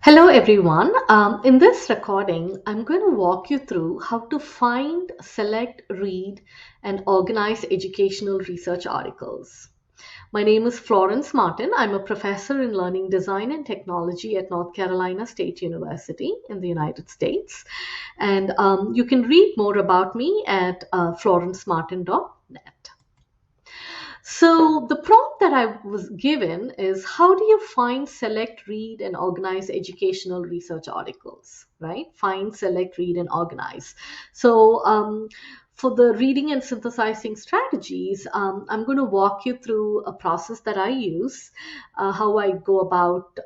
Hello everyone. In this recording, I'm going to walk you through how to find, select, read, and organize educational research articles. My name is Florence Martin. I'm a professor in learning design and technology at North Carolina State University in the United States. And you can read more about me at florencemartin.net. So the prompt that I was given is how do you find, select, read, and organize educational research articles, right? Find, select, read, and organize. So for the reading and synthesizing strategies, I'm going to walk you through a process that I use, how I go about,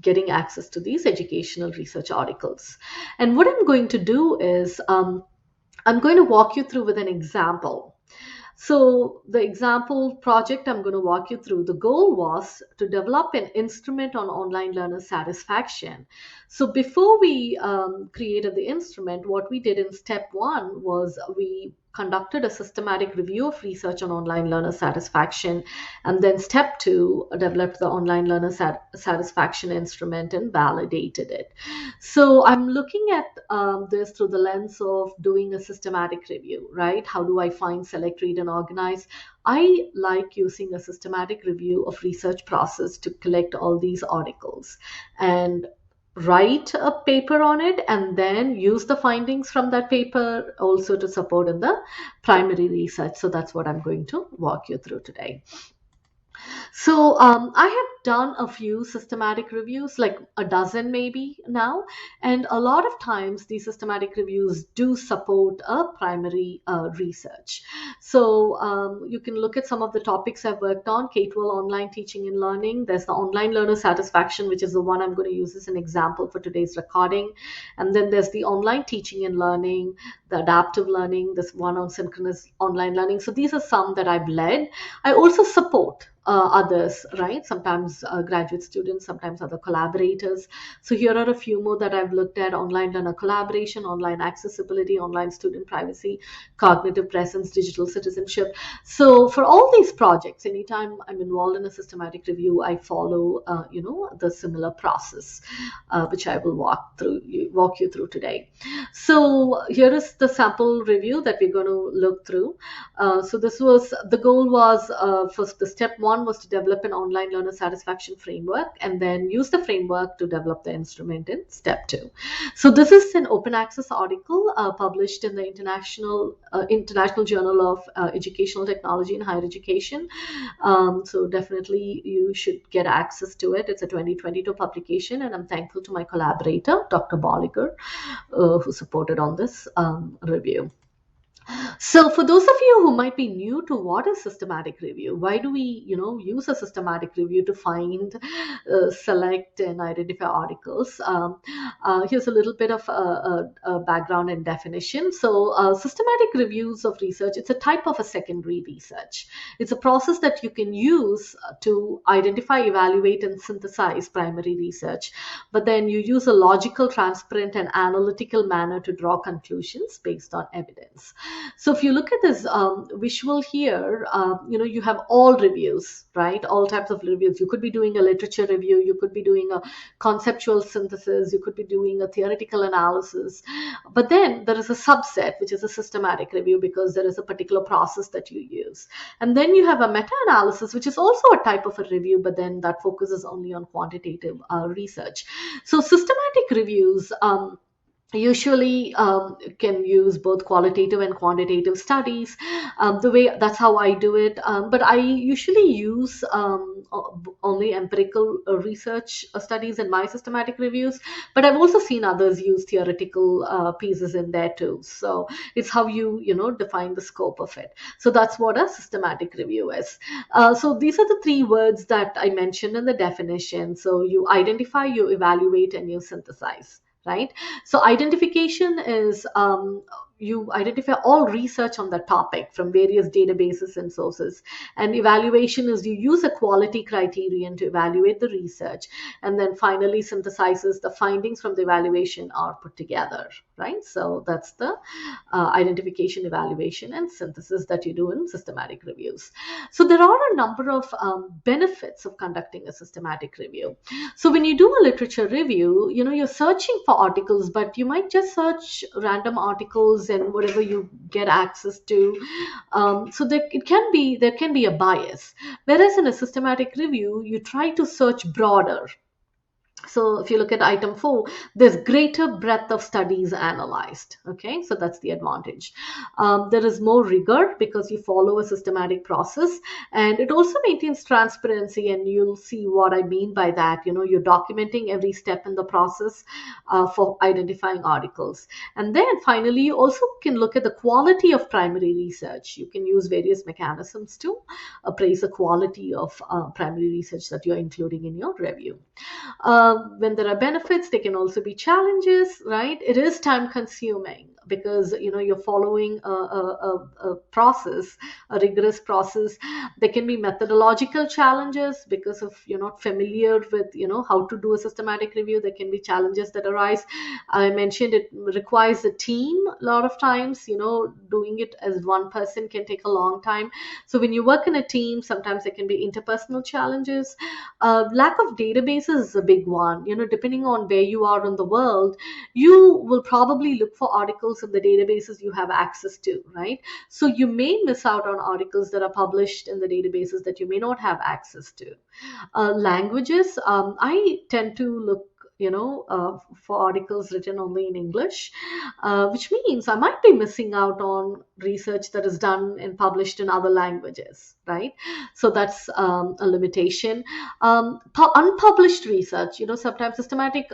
getting access to these educational research articles. And what I'm going to do is I'm going to walk you through with an example. So the example project I'm going to walk you through, the goal was to develop an instrument on online learner satisfaction. So before we created the instrument, what we did in step one was we conducted a systematic review of research on online learner satisfaction. And then step two, developed the online learner satisfaction instrument and validated it. So I'm looking at this through the lens of doing a systematic review, right? How do I find, select, read, and organize? I like using a systematic review of research process to collect all these articles and write a paper on it and then use the findings from that paper also to support in the primary research. So that's what I'm going to walk you through today. So I have done a few systematic reviews, like a dozen maybe now, and a lot of times these systematic reviews do support a primary research. So you can look at some of the topics I've worked on: K-12 online teaching and learning. There's the online learner satisfaction, which is the one I'm going to use as an example for today's recording. And then there's the online teaching and learning, the adaptive learning, this one on synchronous online learning. So these are some that I've led. I also support others, right? Sometimes graduate students, sometimes other collaborators. So here are a few more that I've looked at: online learner collaboration, online accessibility, online student privacy, cognitive presence, digital citizenship. So for all these projects, anytime I'm involved in a systematic review, I follow, the similar process, which I will walk you through today. So here is the sample review that we're going to look through. So this was, the goal was, first the step one was to develop an online learner satisfaction framework and then use the framework to develop the instrument in step two. So this is an open access article published in the International Journal of Educational Technology and Higher Education. So definitely you should get access to it. It's a 2022 publication, and I'm thankful to my collaborator, Dr. Bolliger, who supported on this review. So for those of you who might be new to what is systematic review, why do we, use a systematic review to find, select, and identify articles? Here's a little bit of a background and definition. So systematic reviews of research, it's a type of a secondary research. It's a process that you can use to identify, evaluate, and synthesize primary research. But then you use a logical, transparent, and analytical manner to draw conclusions based on evidence. So if you look at this visual here, you have all reviews, right? All types of reviews. You could be doing a literature review. You could be doing a conceptual synthesis. You could be doing a theoretical analysis. But then there is a subset, which is a systematic review, because there is a particular process that you use. And then you have a meta-analysis, which is also a type of a review, but then that focuses only on quantitative research. So systematic reviews usually can use both qualitative and quantitative studies. That's how I do it, but I usually use only empirical research studies in my systematic reviews, but I've also seen others use theoretical pieces in there too. So it's how you define the scope of it. So that's what a systematic review is. So these are the three words that I mentioned in the definition. So you identify, you evaluate, and you synthesize, right? So identification is you identify all research on the topic from various databases and sources. And evaluation is you use a quality criterion to evaluate the research, and then finally synthesizes the findings from the evaluation are put together, right? So that's the identification, evaluation, and synthesis that you do in systematic reviews. So there are a number of benefits of conducting a systematic review. So when you do a literature review, you're searching for articles, but you might just search random articles and whatever you get access to. So there can be a bias. Whereas in a systematic review, you try to search broader. So if you look at item 4, there's greater breadth of studies analyzed. Okay, so that's the advantage. There is more rigor because you follow a systematic process, and it also maintains transparency, and you'll see what I mean by that. You're documenting every step in the process for identifying articles. And then finally, you also can look at the quality of primary research. You can use various mechanisms to appraise the quality of primary research that you're including in your review. When there are benefits, there can also be challenges, right? It is time consuming because you're following a process, a rigorous process. There can be methodological challenges because of you're not familiar with how to do a systematic review. There can be challenges that arise. I mentioned it requires a team a lot of times. Doing it as one person can take a long time. So when you work in a team, sometimes there can be interpersonal challenges. Lack of databases is a big one. Depending on where you are in the world, you will probably look for articles in the databases you have access to, right? So you may miss out on articles that are published in the databases that you may not have access to. Languages, I tend to look for articles written only in English, which means I might be missing out on research that is done and published in other languages, right? So that's a limitation. Unpublished research, sometimes systematic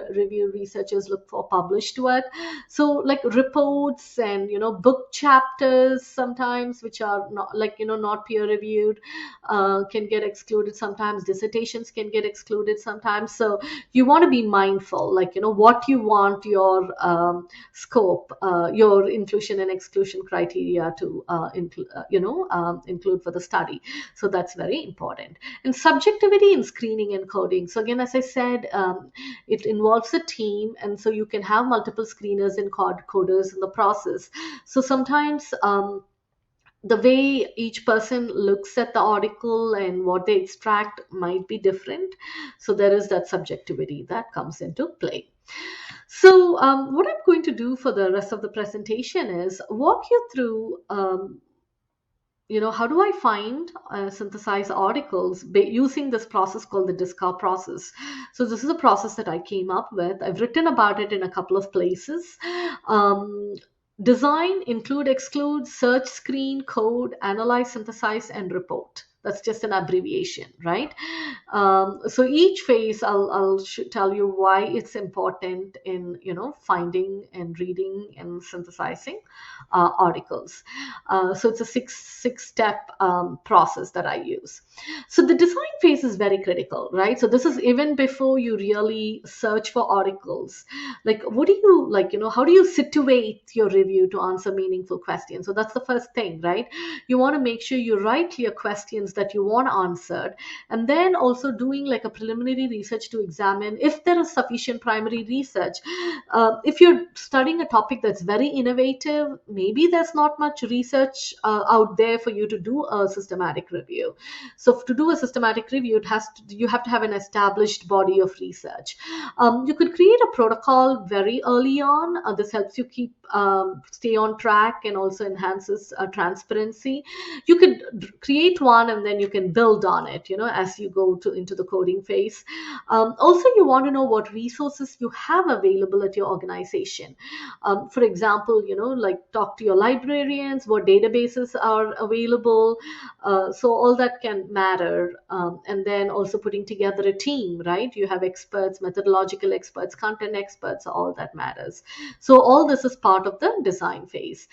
review researchers look for published work. So like reports and, book chapters sometimes, which are not not peer reviewed, can get excluded sometimes. Dissertations can get excluded sometimes. So you want to be mindful, what you want your scope, your inclusion and exclusion criteria to include for the study. So that's very important. And subjectivity in screening and coding. So again, as I said, it involves a team, and so you can have multiple screeners and coders in the process. So sometimes the way each person looks at the article and what they extract might be different. So there is that subjectivity that comes into play. So what I'm going to do for the rest of the presentation is walk you through how do I find synthesize articles using this process called the DISCAR process. So this is a process that I came up with. I've written about it in a couple of places. Design, include, exclude, search, screen, code, analyze, synthesize, and report. That's just an abbreviation, right? So each phase, I'll tell you why it's important in finding and reading and synthesizing articles. So it's a six step process that I use. So the design phase is very critical, right? So this is even before you really search for articles. Like, what do you how do you situate your review to answer meaningful questions? So that's the first thing, right? You want to make sure you write clear questions that you want answered, and then also doing like a preliminary research to examine if there is sufficient primary research. If you're studying a topic that's very innovative, maybe there's not much research out there for you to do a systematic review. So to do a systematic review, you have to have an established body of research. You could create a protocol very early on. This helps you stay on track and also enhances transparency. You could create one and then you can build on it, as you go into the coding phase. Also, you want to know what resources you have available at your organization. For example, like talk to your librarians, what databases are available. So all that can matter. And then also putting together a team, right? You have experts, methodological experts, content experts, all that matters. So all this is part of the design phase.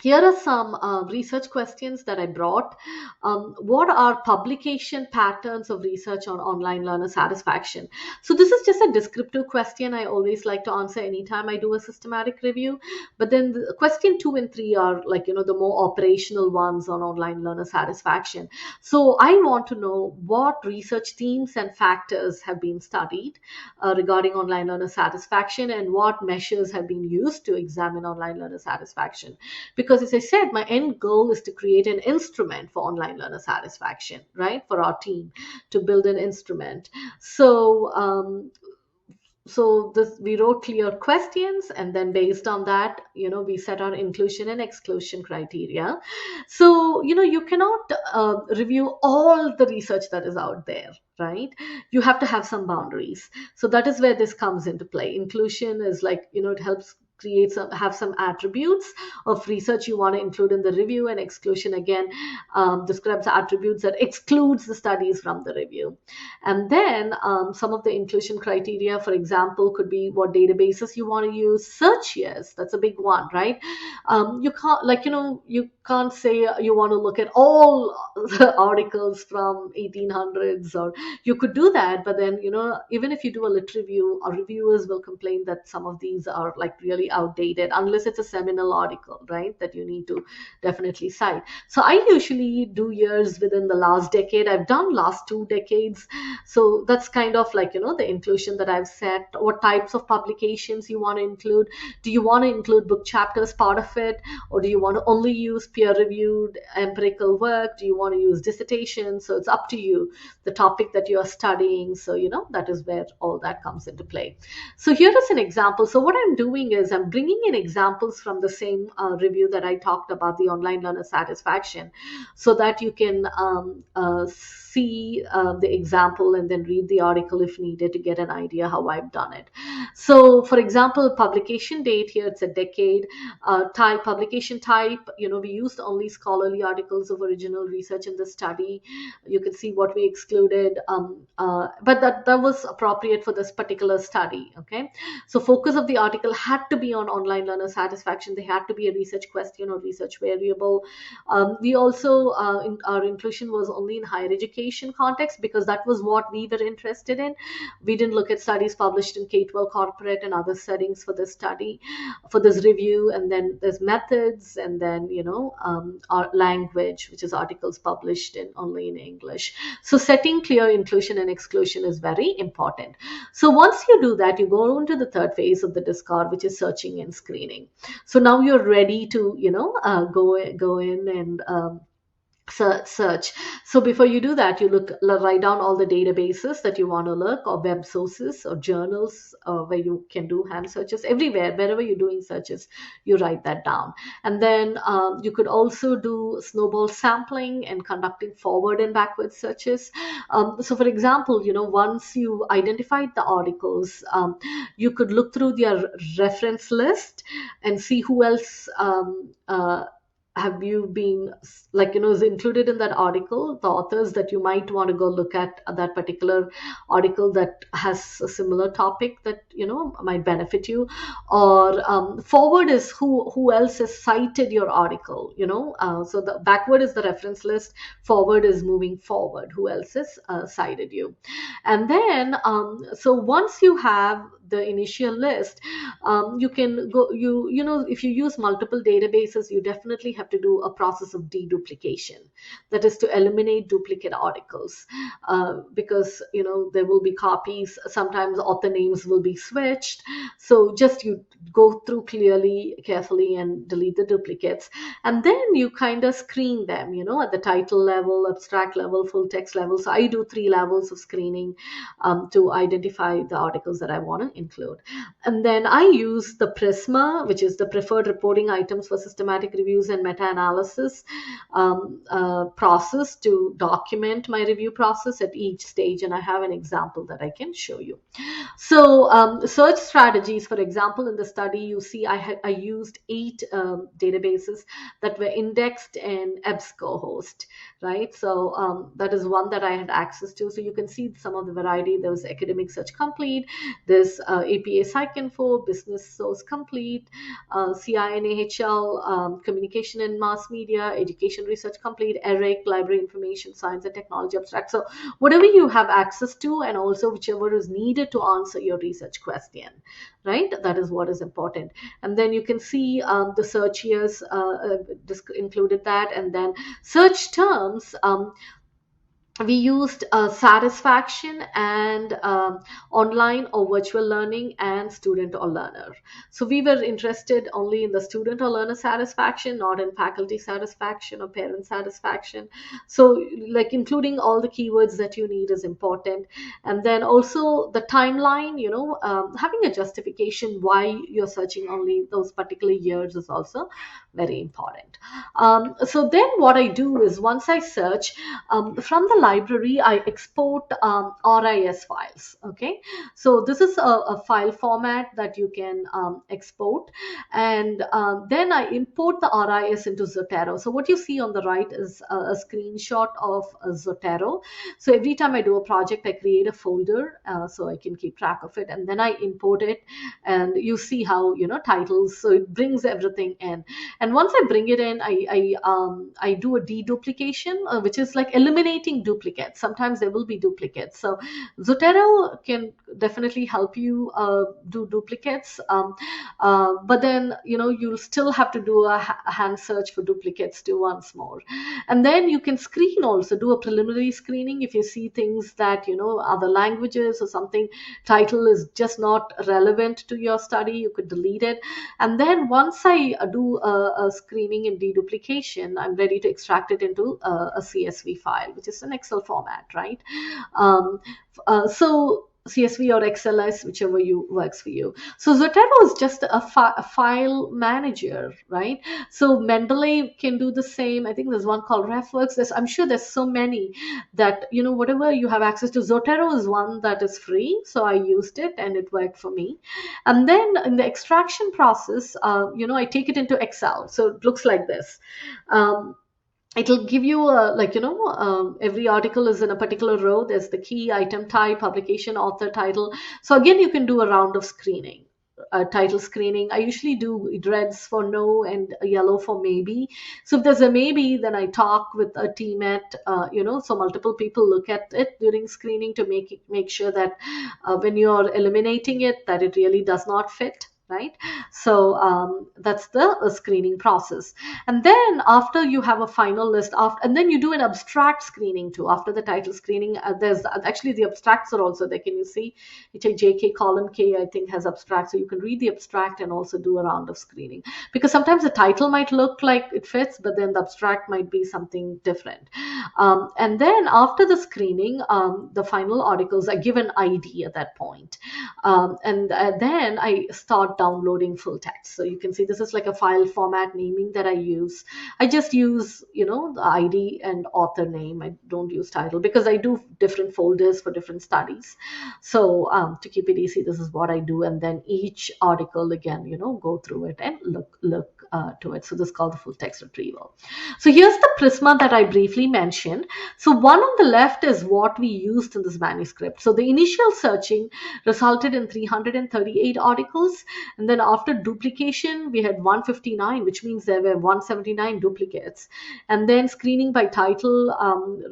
Here are some research questions that I brought. What are publication patterns of research on online learner satisfaction? So this is just a descriptive question I always like to answer anytime I do a systematic review. But then the question 2 and 3 are like, the more operational ones on online learner satisfaction. So I want to know what research themes and factors have been studied regarding online learner satisfaction, and what measures have been used to examine online learner satisfaction. Because as I said, my end goal is to create an instrument for online learner satisfaction, right, for our team to build an instrument. So this, we wrote clear questions, and then based on that, we set our inclusion and exclusion criteria. So you cannot review all the research that is out there, right? You have to have some boundaries. So that is where this comes into play. Inclusion is like, it helps create have some attributes of research you want to include in the review, and exclusion again describes attributes that excludes the studies from the review. And then some of the inclusion criteria, for example, could be what databases you want to use. Search, yes, that's a big one, right? You can't, you can't say you want to look at all the articles from 1800s, or you could do that, but then even if you do a lit review, our reviewers will complain that some of these are like really outdated, unless it's a seminal article, right, that you need to definitely cite. So I usually do years within the last decade. I've done last 2 decades. So that's kind of like, the inclusion that I've set. What types of publications you want to include? Do you want to include book chapters part of it, or do you want to only use peer reviewed empirical work? Do you want to use dissertations? So it's up to you, the topic that you are studying. So that is where all that comes into play. So here is an example. So what I'm doing is I'm bringing in examples from the same review that I talked about, the online learner satisfaction, so that you can see the example and then read the article if needed to get an idea how I've done it. So for example, publication date, here it's a decade. Type, publication type, we used only scholarly articles of original research in the study. You can see what we excluded, but that was appropriate for this particular study. Okay, so focus of the article had to be on online learner satisfaction. They had to be a research question or research variable. We also our inclusion was only in higher education context, because that was what we were interested in. We didn't look at studies published in K-12 corporate and other settings for this study, for this review. And then there's methods, and then our language, which is articles published in only in English. So setting clear inclusion and exclusion is very important. So once you do that, you go into the third phase of the DISCARD, which is searching and screening. So now you're ready to go in and search. So before you do that, you write down all the databases that you want to look, or web sources or journals where you can do hand searches. Everywhere, wherever you're doing searches, you write that down. And then you could also do snowball sampling and conducting forward and backward searches. So for example, once you identified the articles, you could look through their reference list and see who else have you been, is included in that article, the authors that you might want to go look at that particular article that has a similar topic that might benefit you. Or forward is who else has cited your article. So the backward is the reference list, forward is moving forward, who else has cited you. And then so once you have the initial list, you can go, if you use multiple databases, you definitely have to do a process of deduplication, that is to eliminate duplicate articles, because there will be copies, sometimes author names will be switched. So just you go through carefully and delete the duplicates, and then you kind of screen them at the title level, abstract level, full text level. So I do 3 levels of screening to identify the articles that I want to include. And then I use the PRISMA, which is the preferred reporting items for systematic reviews and meta-analysis process, to document my review process at each stage. And I have an example that I can show you. So search strategies, for example, in the study, you see I used 8 databases that were indexed in EBSCO host, right? So that is one that I had access to. So you can see some some of the variety. There was academic search complete, there's APA Psych Info, business source complete, CINAHL, communication and mass media, education research complete, ERIC, library information science and technology abstract. So whatever you have access to, and also whichever is needed to answer your research question, right? That is what is important. And then you can see the search years included that, and then search terms. We used satisfaction and online or virtual learning and student or learner. So we were interested only in the student or learner satisfaction, not in faculty satisfaction or parent satisfaction. So like including all the keywords that you need is important. And then also the timeline, having a justification why you're searching only those particular years is also very important. So then what I do is once I search from the library, I export RIS files. Okay, so this is a file format that you can export, and then I import the RIS into Zotero. So what you see on the right is a screenshot of Zotero. So every time I do a project, I create a folder so I can keep track of it, and then I import it, and you see how titles. So it brings everything in. And once I bring it in, I do a deduplication, which is like eliminating duplicates. Sometimes there will be duplicates. So Zotero can definitely help you do duplicates, but then you'll still have to do a hand search for duplicates too once more. And then you can screen also, do a preliminary screening if you see things that other languages or something title is just not relevant to your study. You could delete it. And then once I do a screening and deduplication, I'm ready to extract it into a CSV file, which is an Excel format, right? So CSV or XLS, whichever works for you. So Zotero is just a file manager, right? So Mendeley can do the same. I think there's one called RefWorks. I'm sure there's so many that, whatever you have access to. Zotero is one that is free. So I used it and it worked for me. And then in the extraction process, I take it into Excel. So it looks like this. It'll give you every article is in a particular row. There's the key, item type, publication, author, title. So again, you can do a round of screening. Title screening. I usually do reds for no and yellow for maybe. So if there's a maybe, then I talk with a teammate, so multiple people look at it during screening to make sure that when you're eliminating it, that it really does not fit. Right? So that's the screening process. And then after you have a final list, and then you do an abstract screening too. After the title screening, there's actually the abstracts are also there. Can you see? It's a JK column K, I think, has abstract. So you can read the abstract and also do a round of screening. Because sometimes the title might look like it fits, but then the abstract might be something different. And then after the screening, the final articles, I give an ID at that point. And then I start downloading full text. So you can see this is like a file format naming that I use. I just use, the ID and author name. I don't use title because I do different folders for different studies. So to keep it easy, this is what I do. And then each article again, go through it and look to it. So this is called the full text retrieval. So here's the Prisma that I briefly mentioned. So one on the left is what we used in this manuscript. So the initial searching resulted in 338 articles. And then after duplication, we had 159, which means there were 179 duplicates. And then screening by title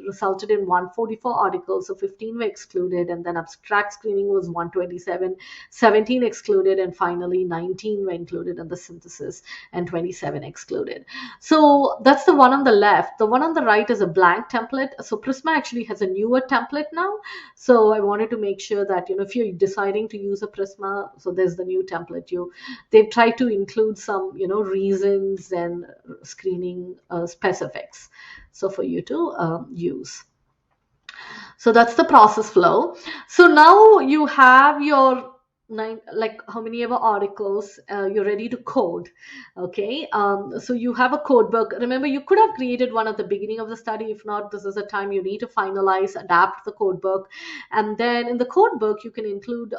resulted in 144 articles. So 15 were excluded. And then abstract screening was 127, 17 excluded. And finally, 19 were included in the synthesis and 27 excluded. So that's the one on the left. The one on the right is a blank template. So Prisma actually has a newer template now. So I wanted to make sure that, if you're deciding to use a Prisma, so there's the new template. They've tried to include some, reasons and screening specifics. So for you to use. So that's the process flow. So now you have your how many ever articles you're ready to code. Okay, so you have a code book. Remember, you could have created one at the beginning of the study. If not, this is a time you need to finalize, adapt the code book. And then in the code book, you can include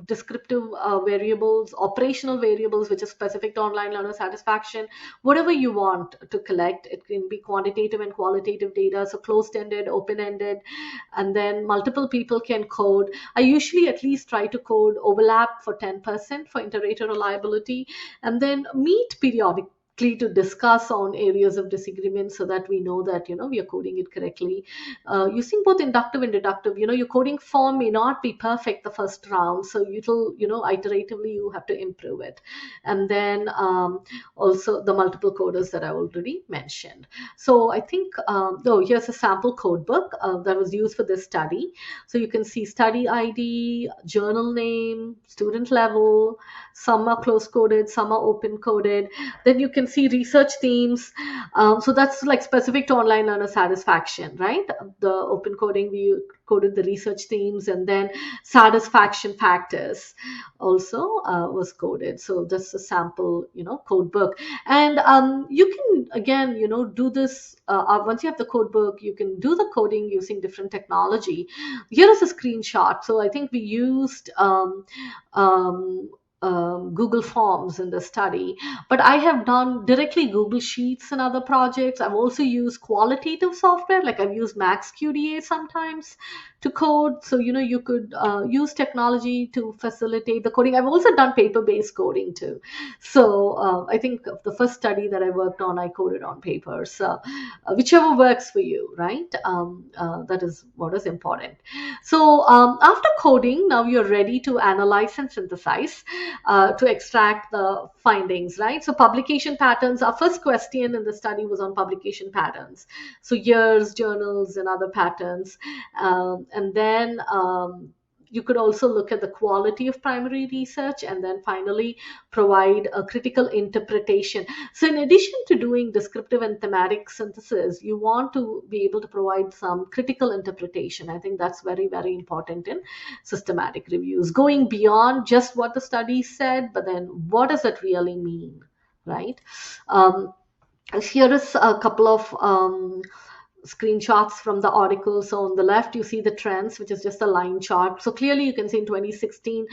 descriptive variables, operational variables, which is specific to online learner satisfaction, whatever you want to collect. It can be quantitative and qualitative data, so closed-ended, open-ended, and then multiple people can code. I usually at least try to code overlap for 10% for iterator reliability, and then meet periodically to discuss on areas of disagreement so that we know that we are coding it correctly, using both inductive and deductive. Your coding form may not be perfect the first round, so it'll iteratively you have to improve it. And then also the multiple coders that I already mentioned. So I think here's a sample code book that was used for this study. So you can see study ID, journal name, student level. Some are close coded, some are open coded. Then you can see research themes. So that's like specific to online learner satisfaction, right? The open coding, we coded the research themes, and then satisfaction factors also was coded. So that's a sample, code book. And you can again, do this once you have the code book. You can do the coding using different technology. Here is a screenshot. So I think we used Google Forms in the study, but I have done directly Google Sheets in other projects. I've also used qualitative software, like I've used MaxQDA sometimes to code. So, you could use technology to facilitate the coding. I've also done paper-based coding too. So I think the first study that I worked on, I coded on paper. So whichever works for you, right? That is what is important. So after coding, now you're ready to analyze and synthesize to extract the findings, right? So publication patterns, our first question in the study was on publication patterns. So years, journals, and other patterns. And then you could also look at the quality of primary research, and then finally provide a critical interpretation. So in addition to doing descriptive and thematic synthesis, you want to be able to provide some critical interpretation. I think that's very, very important in systematic reviews, going beyond just what the study said, but then what does it really mean, right? Here is a couple of screenshots from the article. So on the left, you see the trends, which is just a line chart. So clearly you can see in 2016,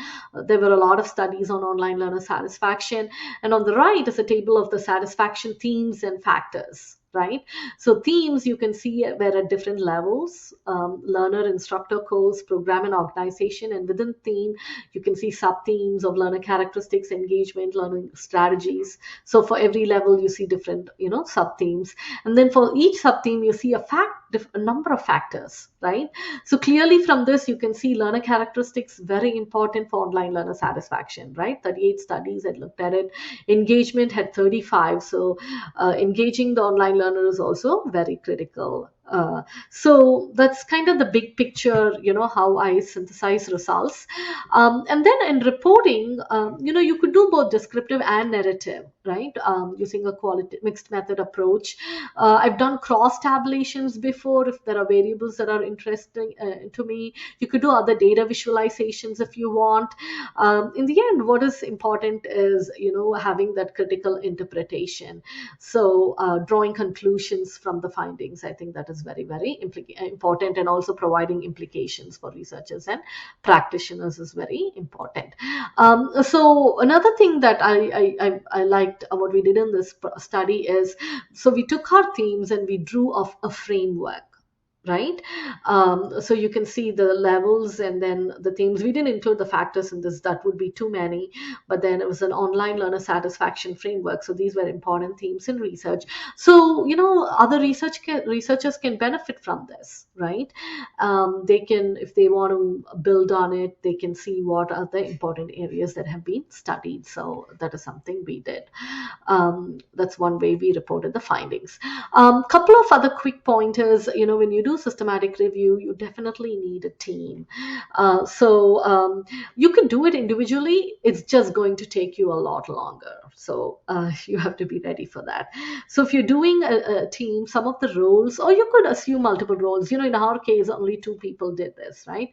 there were a lot of studies on online learner satisfaction. And on the right is a table of the satisfaction themes and factors, right? So themes you can see were at different levels: learner, instructor, course, program, and organization. And within theme, you can see sub-themes of learner characteristics, engagement, learning strategies. So for every level, you see different, sub-themes. And then for each sub-theme, you see a number of factors, right? So clearly from this, you can see learner characteristics, very important for online learner satisfaction, right? 38 studies had looked at it. Engagement had 35. So engaging the online learner is also very critical. So that's kind of the big picture, how I synthesize results. And then in reporting, you could do both descriptive and narrative, right? Using a mixed method approach. I've done cross tabulations before. If there are variables that are interesting to me, you could do other data visualizations if you want. In the end, what is important is, having that critical interpretation. So drawing conclusions from the findings, I think that is very, very important, and also providing implications for researchers and practitioners is very important. So another thing that I liked what we did in this study is, so we took our themes and we drew a framework, right? So you can see the levels and then the themes. We didn't include the factors in this, that would be too many, but then it was an online learner satisfaction framework. So these were important themes in research. So, other researchers can benefit from this, right? They can, if they want to build on it, they can see what are the important areas that have been studied. So that is something we did. That's one way we reported the findings. Couple of other quick pointers. When you do systematic review, you definitely need a team. So you can do it individually. It's just going to take you a lot longer. So you have to be ready for that. So if you're doing a team, some of the roles, or you could assume multiple roles. In our case, only 2 people did this, right?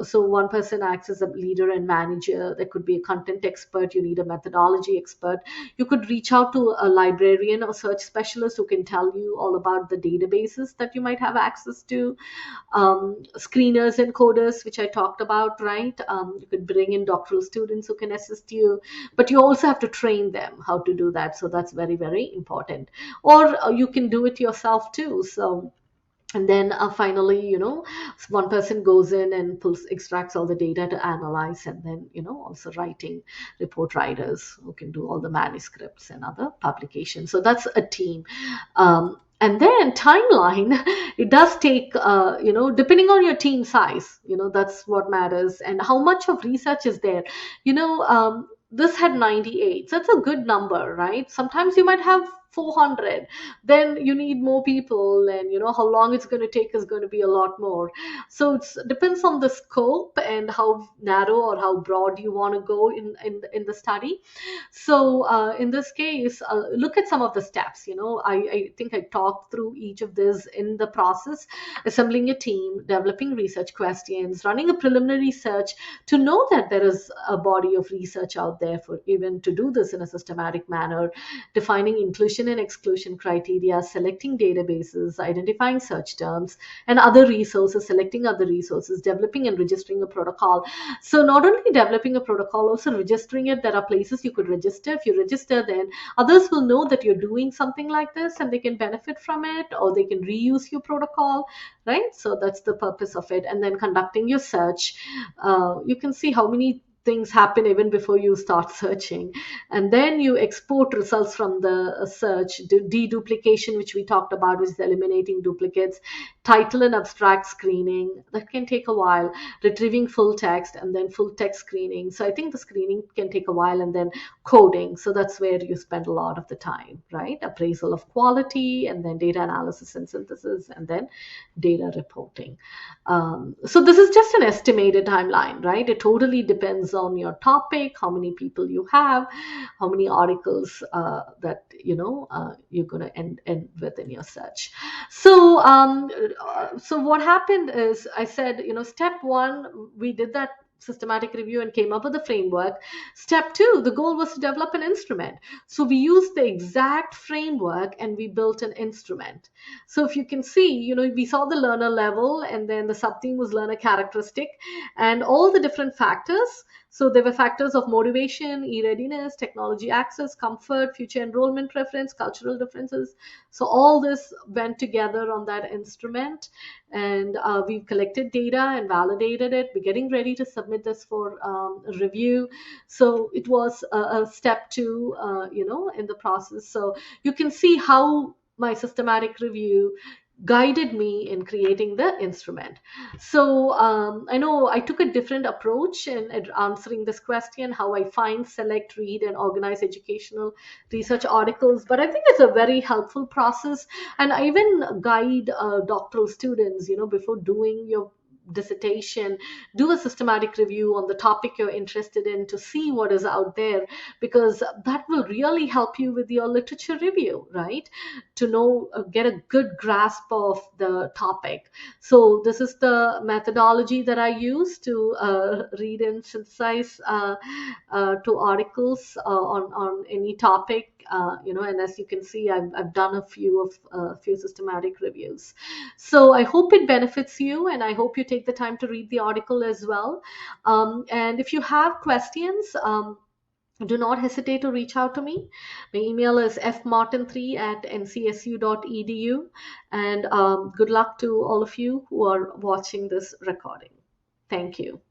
So one person acts as a leader and manager. There could be a content expert. You need a methodology expert. You could reach out to a librarian or search specialist who can tell you all about the databases that you might have access to, screeners and coders, which I talked about, right? You could bring in doctoral students who can assist you, but you also have to train them how to do that. So that's very, very important. Or you can do it yourself too. So, and then finally, one person goes in and extracts all the data to analyze, and then, also writing report writers who can do all the manuscripts and other publications. So that's a team. And then timeline, it does take, depending on your team size, that's what matters, and how much of research is there. This had 98, so that's a good number, right? Sometimes you might have 400, then you need more people, and how long it's going to take is going to be a lot more. So it depends on the scope and how narrow or how broad you want to go in the study. So in this case, look at some of the steps. I think I talked through each of this in the process: assembling a team, developing research questions, running a preliminary search to know that there is a body of research out there for even to do this in a systematic manner, defining inclusion and exclusion criteria, selecting databases, identifying search terms and other resources, selecting other resources, developing and registering a protocol. So not only developing a protocol, also registering it. There are places you could register. If you register, then others will know that you're doing something like this and they can benefit from it, or they can reuse your protocol, right? So that's the purpose of it. And then conducting your search. You can see how many things happen even before you start searching. And then you export results from the search, deduplication, which we talked about, which is eliminating duplicates, title and abstract screening. That can take a while, retrieving full text, and then full text screening. So I think the screening can take a while, and then coding. So that's where you spend a lot of the time, right? Appraisal of quality, and then data analysis and synthesis, and then data reporting. So this is just an estimated timeline, right? It totally depends on your topic, how many people you have, how many articles that you're going to end with in your search. So so what happened is, I said, step one, we did that systematic review and came up with a framework. Step two, the goal was to develop an instrument. So we used the exact framework and we built an instrument. So if you can see, we saw the learner level, and then the subtheme was learner characteristic and all the different factors. So there were factors of motivation, e-readiness, technology access, comfort, future enrollment preference, cultural differences. So all this went together on that instrument, and we've collected data and validated it. We're getting ready to submit this for review. So it was a step two, in the process. So you can see how my systematic review guided me in creating the instrument. So I know I took a different approach in answering this question, how I find, select, read, and organize educational research articles. But I think it's a very helpful process. And I even guide doctoral students, before doing your dissertation, do a systematic review on the topic you're interested in to see what is out there, because that will really help you with your literature review, right? To know, get a good grasp of the topic. So this is the methodology that I use to read and synthesize to articles on any topic. And as you can see, I've done a few systematic reviews. So I hope it benefits you, and I hope you take the time to read the article as well. And if you have questions, do not hesitate to reach out to me. My email is fmartin3@ncsu.edu. And good luck to all of you who are watching this recording. Thank you.